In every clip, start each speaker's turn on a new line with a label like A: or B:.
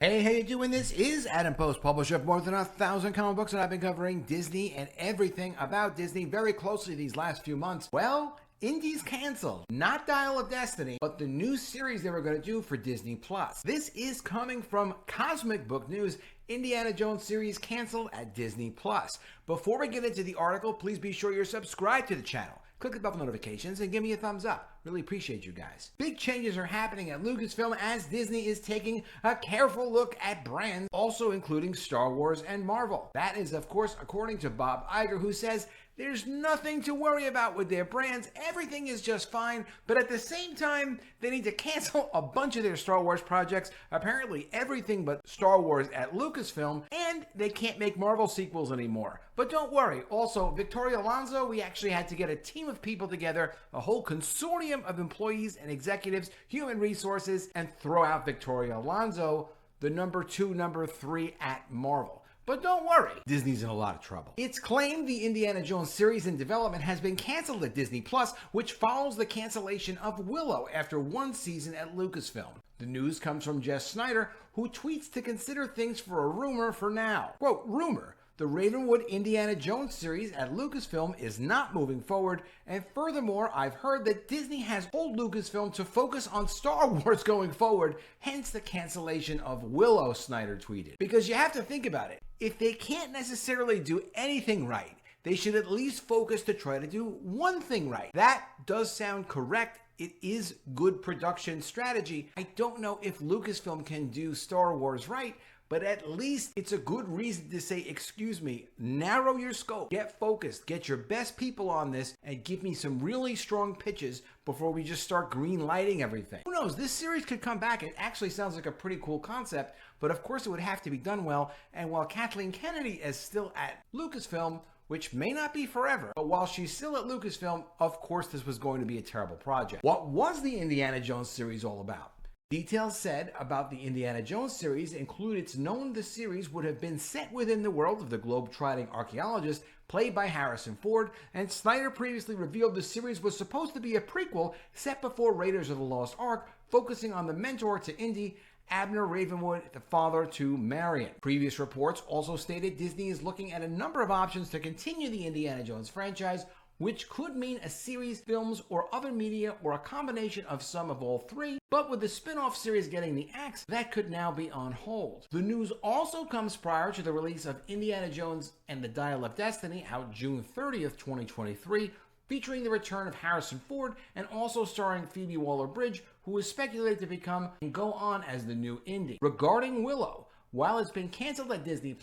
A: Hey, how you doing? This is Adam Post, publisher of more than 1,000 comic books, and I've been covering Disney and everything about Disney very closely these last few months. Well, Indy's canceled. Not Dial of Destiny, but the new series they were going to do for Disney+. This is coming from Cosmic Book News. Indiana Jones series canceled at Disney+. Before we get into the article, please be sure you're subscribed to the channel. Click the bell for notifications and give me a thumbs up. Really appreciate you guys. Big changes are happening at Lucasfilm as Disney is taking a careful look at brands, also including Star Wars and Marvel. That is, of course, according to Bob Iger, who says there's nothing to worry about with their brands. Everything is just fine, but at the same time, they need to cancel a bunch of their Star Wars projects, apparently everything but Star Wars at Lucasfilm, and they can't make Marvel sequels anymore. But don't worry. Also, Victoria Alonso, we actually had to get a team of people together, a whole consortium of employees and executives, human resources, and throw out Victoria Alonso, the number 2, number 3 at Marvel. But don't worry, Disney's in a lot of trouble. It's claimed the Indiana Jones series in development has been canceled at Disney+, which follows the cancellation of Willow after one season at Lucasfilm. The news comes from Jess Snyder, who tweets to consider things for a rumor for now. Quote, rumor. The Ravenwood Indiana Jones series at Lucasfilm is not moving forward, and furthermore, I've heard that Disney has told Lucasfilm to focus on Star Wars going forward, hence the cancellation of Willow, Snyder tweeted. Because you have to think about it. If they can't necessarily do anything right, they should at least focus to try to do one thing right. That does sound correct. It is good production strategy. I don't know if Lucasfilm can do Star Wars right, but at least it's a good reason to say, excuse me, narrow your scope, get focused, get your best people on this, and give me some really strong pitches before we just start green lighting everything. Who knows, this series could come back. It actually sounds like a pretty cool concept, but of course it would have to be done well. And while Kathleen Kennedy is still at Lucasfilm, which may not be forever, but while she's still at Lucasfilm, of course this was going to be a terrible project. What was the Indiana Jones series all about? Details said about the Indiana Jones series include it's known the series would have been set within the world of the globe-trotting archaeologist played by Harrison Ford, and Snyder previously revealed the series was supposed to be a prequel set before Raiders of the Lost Ark, focusing on the mentor to Indy, Abner Ravenwood, the father to Marion. Previous reports also stated Disney is looking at a number of options to continue the Indiana Jones franchise, which could mean a series, films, or other media, or a combination of some of all three. But with the spin-off series getting the axe, that could now be on hold. The news also comes prior to the release of Indiana Jones and the Dial of Destiny, out June 30th, 2023, featuring the return of Harrison Ford and also starring Phoebe Waller-Bridge, who is speculated to become and go on as the new Indy. Regarding Willow, while it's been canceled at Disney+,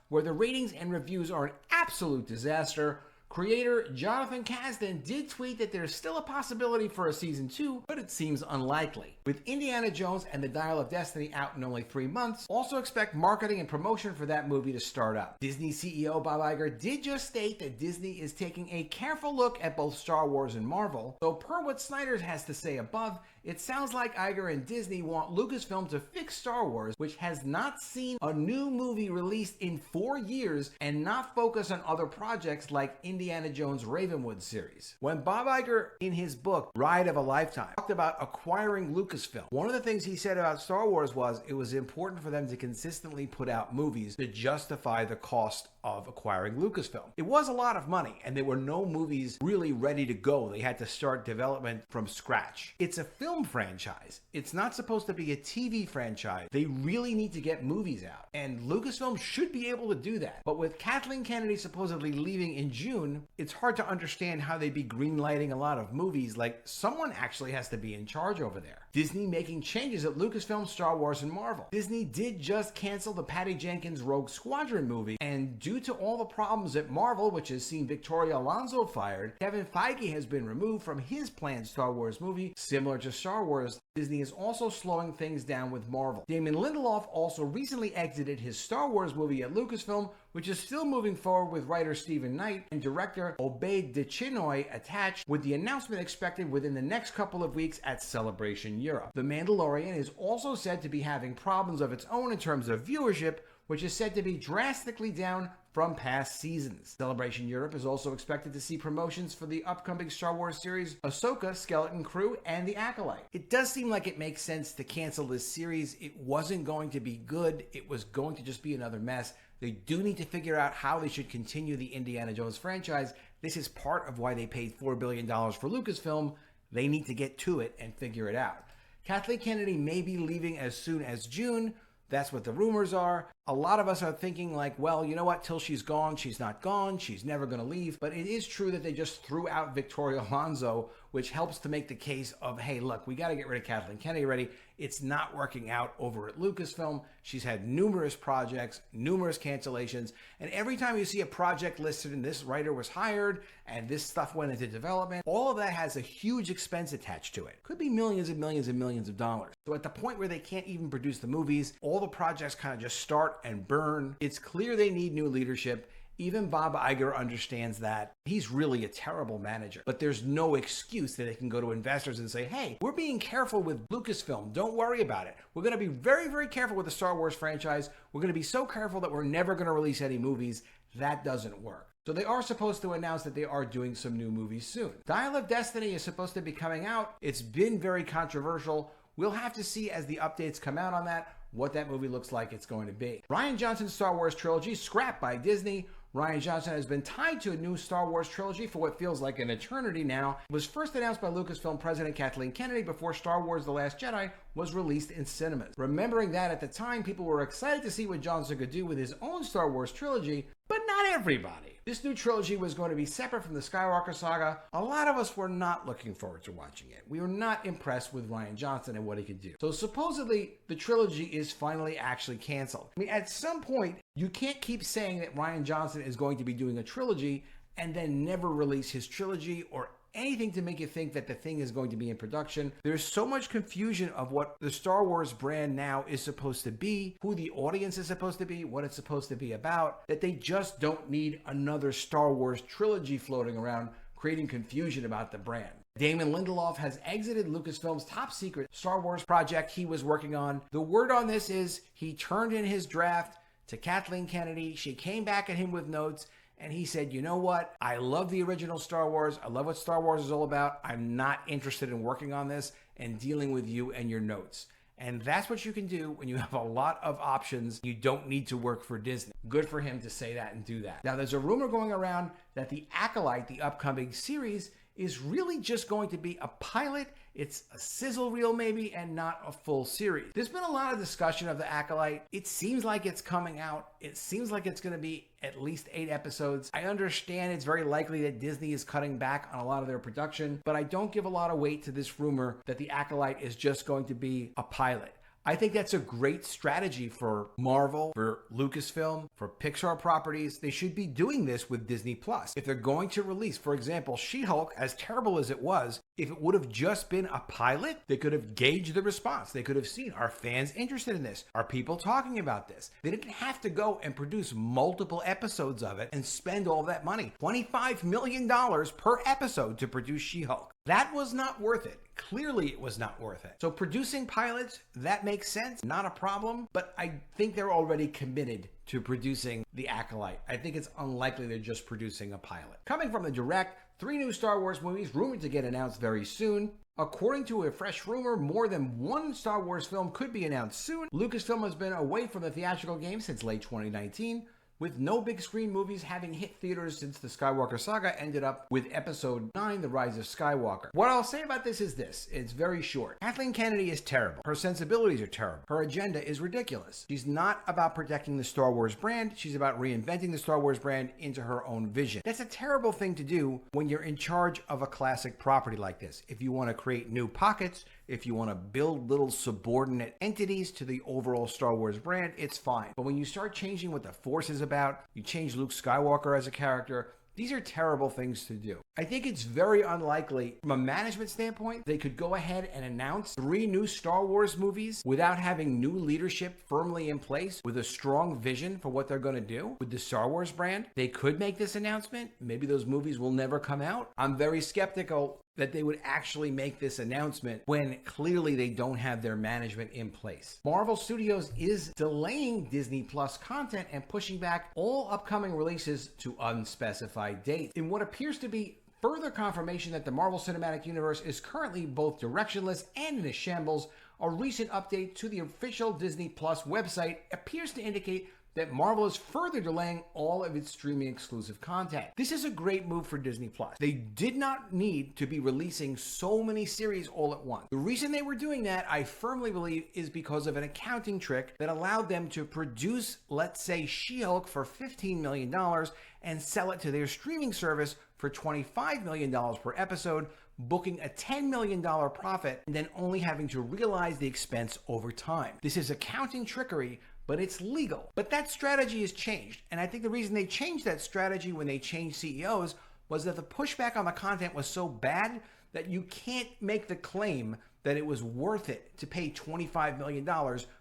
A: where the ratings and reviews are an absolute disaster, creator Jonathan Kasdan did tweet that there's still a possibility for a season 2, but it seems unlikely. With Indiana Jones and the Dial of Destiny out in only 3 months, also expect marketing and promotion for that movie to start up. Disney CEO Bob Iger did just state that Disney is taking a careful look at both Star Wars and Marvel, though per what Snyder has to say above, it sounds like Iger and Disney want Lucasfilm to fix Star Wars, which has not seen a new movie released in 4 years, and not focus on other projects like Indiana Jones Ravenwood series. When Bob Iger, in his book Ride of a Lifetime, talked about acquiring Lucasfilm, one of the things he said about Star Wars was it was important for them to consistently put out movies to justify the cost of acquiring Lucasfilm. It was a lot of money, and there were no movies really ready to go. They had to start development from scratch. It's a film franchise. It's not supposed to be a TV franchise. They really need to get movies out, and Lucasfilm should be able to do that. But with Kathleen Kennedy supposedly leaving in June, it's hard to understand how they'd be greenlighting a lot of movies. Like, someone actually has to be in charge over there. Disney making changes at Lucasfilm, Star Wars, and Marvel. Disney did just cancel the Patty Jenkins Rogue Squadron movie, and due to all the problems at Marvel, which has seen Victoria Alonso fired, Kevin Feige has been removed from his planned Star Wars movie. Similar to Star Wars, Disney is also slowing things down with Marvel. Damon Lindelof also recently exited his Star Wars movie at Lucasfilm, which is still moving forward with writer Stephen Knight and director Obaid Dechinoy attached, with the announcement expected within the next couple of weeks at Celebration Europe. The Mandalorian is also said to be having problems of its own in terms of viewership, which is said to be drastically down from past seasons. Celebration Europe is also expected to see promotions for the upcoming Star Wars series Ahsoka, Skeleton Crew, and The Acolyte. It does seem like it makes sense to cancel this series. It wasn't going to be good. It was going to just be another mess. They do need to figure out how they should continue the Indiana Jones franchise. This is part of why they paid $4 billion for Lucasfilm. They need to get to it and figure it out. Kathleen Kennedy may be leaving as soon as June. That's what the rumors are. A lot of us are thinking like, well, you know what, till she's gone, she's not gone, she's never going to leave. But it is true that they just threw out Victoria Alonso, which helps to make the case of, hey, look, we got to get rid of Kathleen Kennedy already. It's not working out over at Lucasfilm. She's had numerous projects, numerous cancellations, and every time you see a project listed and this writer was hired and this stuff went into development, all of that has a huge expense attached to it. Could be millions and millions and millions of dollars. So at the point where they can't even produce the movies, all the projects kind of just start and burn. It's clear they need new leadership. Even Bob Iger understands that. He's really a terrible manager, but there's no excuse that they can go to investors and say, hey, we're being careful with Lucasfilm. Don't worry about it. We're going to be very, very careful with the Star Wars franchise. We're going to be so careful that we're never going to release any movies. That doesn't work. So they are supposed to announce that they are doing some new movies soon. Dial of Destiny is supposed to be coming out. It's been very controversial. We'll have to see as the updates come out on that what that movie looks like it's going to be. Rian Johnson's Star Wars trilogy scrapped by Disney. Rian Johnson has been tied to a new Star Wars trilogy for what feels like an eternity now. It was first announced by Lucasfilm president Kathleen Kennedy before Star Wars The Last Jedi was released in cinemas. Remembering that at the time, people were excited to see what Johnson could do with his own Star Wars trilogy, but not everybody. This new trilogy was going to be separate from the Skywalker saga. A lot of us were not looking forward to watching it. We were not impressed with Rian Johnson and what he could do. So supposedly, the trilogy is finally actually canceled. I mean, at some point, you can't keep saying that Rian Johnson is going to be doing a trilogy and then never release his trilogy or anything to make you think that the thing is going to be in production. There's so much confusion of what the Star Wars brand now is supposed to be, who the audience is supposed to be, what it's supposed to be about, that they just don't need another Star Wars trilogy floating around creating confusion about the brand. Damon Lindelof has exited Lucasfilm's top secret Star Wars project he was working on. The word on this is he turned in his draft to Kathleen Kennedy. She came back at him with notes. And he said, you know what? I love the original Star Wars. I love what Star Wars is all about. I'm not interested in working on this and dealing with you and your notes. And that's what you can do when you have a lot of options. You don't need to work for Disney. Good for him to say that and do that. Now, there's a rumor going around that The Acolyte, the upcoming series, is really just going to be a pilot. It's a sizzle reel maybe and not a full series. There's been a lot of discussion of The Acolyte. It seems like it's coming out. It seems like it's going to be at least 8 episodes. I understand it's very likely that Disney is cutting back on a lot of their production, but I don't give a lot of weight to this rumor that The Acolyte is just going to be a pilot. I think that's a great strategy for Marvel, for Lucasfilm, for Pixar properties. They should be doing this with Disney+. If they're going to release, for example, She-Hulk, as terrible as it was, if it would have just been a pilot, they could have gauged the response. They could have seen, are fans interested in this? Are people talking about this? They didn't have to go and produce multiple episodes of it and spend all that money. $25 million per episode to produce She-Hulk. That was not worth it. Clearly, it was not worth it. So producing pilots, that makes sense. Not a problem. But I think they're already committed to producing The Acolyte. I think it's unlikely they're just producing a pilot. Coming from the direct, 3 new Star Wars movies rumored to get announced very soon. According to a fresh rumor, more than 1 Star Wars film could be announced soon. Lucasfilm has been away from the theatrical game since late 2019. With no big screen movies having hit theaters since the Skywalker saga ended up with Episode 9, The Rise of Skywalker. What I'll say about this is this. It's very short. Kathleen Kennedy is terrible. Her sensibilities are terrible. Her agenda is ridiculous. She's not about protecting the Star Wars brand. She's about reinventing the Star Wars brand into her own vision. That's a terrible thing to do when you're in charge of a classic property like this. If you want to create new pockets, if you want to build little subordinate entities to the overall Star Wars brand, it's fine. But when you start changing what the Force is about, you change Luke Skywalker as a character, these are terrible things to do. I think it's very unlikely from a management standpoint they could go ahead and announce 3 new Star Wars movies without having new leadership firmly in place with a strong vision for what they're going to do with the Star Wars brand. They could make this announcement. Maybe those movies will never come out. I'm very skeptical that they would actually make this announcement when clearly they don't have their management in place. Marvel Studios is delaying Disney Plus content and pushing back all upcoming releases to unspecified dates in what appears to be further confirmation that the Marvel Cinematic Universe is currently both directionless and in a shambles. A recent update to the official Disney Plus website appears to indicate that Marvel is further delaying all of its streaming exclusive content. This is a great move for Disney Plus. They did not need to be releasing so many series all at once. The reason they were doing that, I firmly believe, is because of an accounting trick that allowed them to produce, let's say, She-Hulk for $15 million and sell it to their streaming service for $25 million per episode, booking a $10 million profit and then only having to realize the expense over time. This is accounting trickery, but it's legal. But that strategy has changed. And I think the reason they changed that strategy when they changed CEOs was that the pushback on the content was so bad that you can't make the claim that it was worth it to pay $25 million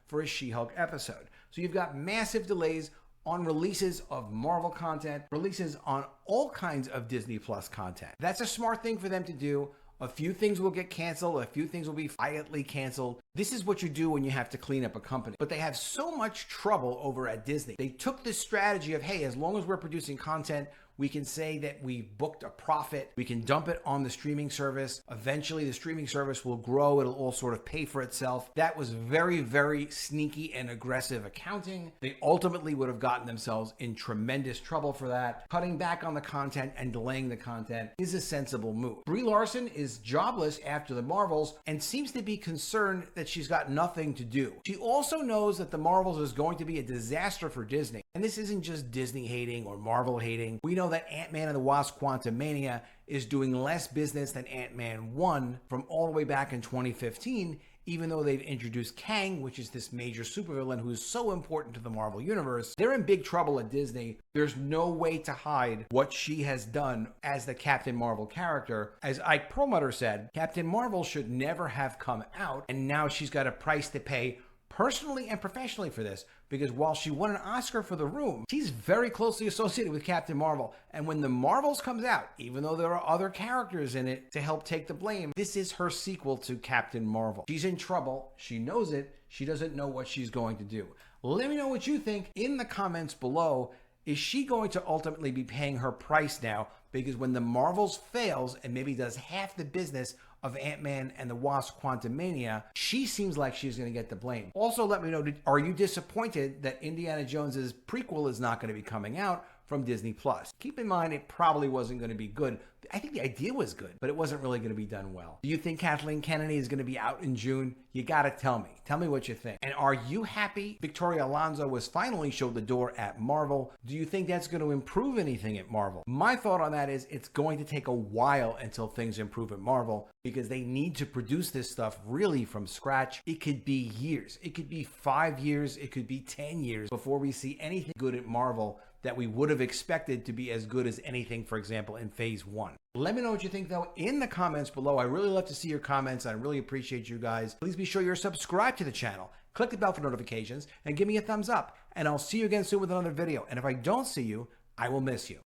A: for a She-Hulk episode. So you've got massive delays on releases of Marvel content, releases on all kinds of Disney Plus content. That's a smart thing for them to do. A few things will get canceled. A few things will be quietly canceled. This is what you do when you have to clean up a company. But they have so much trouble over at Disney. They took this strategy of, hey, as long as we're producing content, we can say that we booked a profit. We can dump it on the streaming service. Eventually, the streaming service will grow. It'll all sort of pay for itself. That was very, very sneaky and aggressive accounting. They ultimately would have gotten themselves in tremendous trouble for that. Cutting back on the content and delaying the content is a sensible move. Brie Larson is jobless after the Marvels and seems to be concerned that she's got nothing to do. She also knows that the Marvels is going to be a disaster for Disney. And this isn't just Disney hating or Marvel hating. We know that Ant-Man and the Wasp: Quantumania is doing less business than Ant-Man 1 from all the way back in 2015, even though they've introduced Kang, which is this major supervillain who is so important to the Marvel Universe. They're in big trouble at Disney. There's no way to hide what she has done as the Captain Marvel character. As Ike Perlmutter said, Captain Marvel should never have come out, and now she's got a price to pay personally and professionally for this, because while she won an Oscar for The Room, she's very closely associated with Captain Marvel. And when The Marvels comes out, even though there are other characters in it to help take the blame, this is her sequel to Captain Marvel. She's in trouble. She knows it. She doesn't know what she's going to do. Let me know what you think in the comments below. Is she going to ultimately be paying her price now? Because when The Marvels fails and maybe does half the business of Ant-Man and the Wasp: Quantumania, she seems like she's going to get the blame. Also, let me know, are you disappointed that Indiana Jones's prequel is not going to be coming out from Disney Plus? Keep in mind, it probably wasn't going to be good. I think the idea was good, but it wasn't really going to be done well. Do you think Kathleen Kennedy is going to be out in June? You got to tell me. Tell me what you think. And are you happy Victoria Alonso was finally showed the door at Marvel? Do you think that's going to improve anything at Marvel? My thought on that is it's going to take a while until things improve at Marvel, because they need to produce this stuff really from scratch. It could be years. It could be 5 years. It could be 10 years before we see anything good at Marvel that we would have expected to be as good as anything, for example, in Phase 1. Let me know what you think, though, in the comments below. I really love to see your comments. I really appreciate you guys. Please be sure you're subscribed to the channel. Click the bell for notifications and give me a thumbs up. And I'll see you again soon with another video. And if I don't see you, I will miss you.